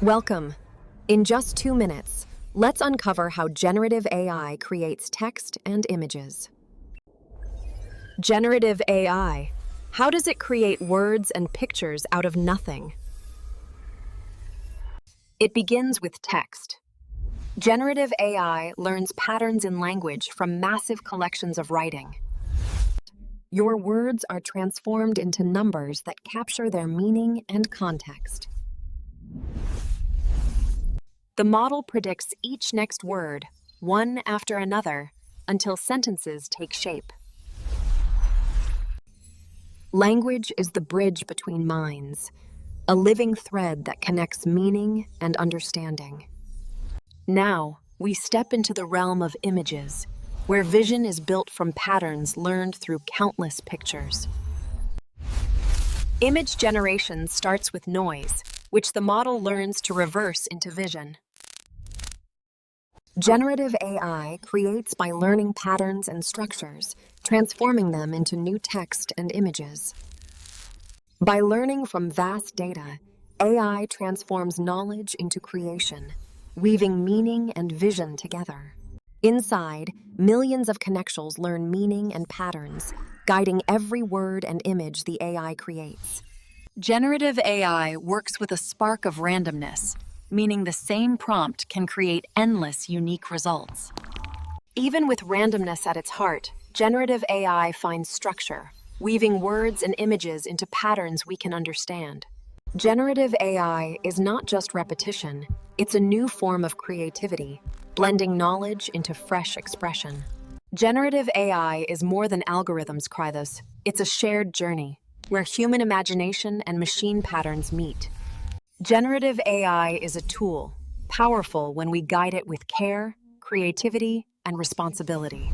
Welcome. In just 2 minutes, let's uncover how generative AI creates text and images. Generative AI. How does it create words and pictures out of nothing? It begins with text. Generative AI learns patterns in language from massive collections of writing. Your words are transformed into numbers that capture their meaning and context. The model predicts each next word, one after another, until sentences take shape. Language is the bridge between minds, a living thread that connects meaning and understanding. Now, we step into the realm of images, where vision is built from patterns learned through countless pictures. Image generation starts with noise, which the model learns to reverse into vision. Generative AI creates by learning patterns and structures, transforming them into new text and images. By learning from vast data, AI transforms knowledge into creation, weaving meaning and vision together. Inside, millions of connections learn meaning and patterns, guiding every word and image the AI creates. Generative AI works with a spark of randomness, meaning the same prompt can create endless unique results. Even with randomness at its heart, generative AI finds structure, weaving words and images into patterns we can understand. Generative AI is not just repetition, it's a new form of creativity, blending knowledge into fresh expression. Generative AI is more than algorithms, Krythos. It's a shared journey, where human imagination and machine patterns meet. Generative AI is a tool, powerful when we guide it with care, creativity, and responsibility.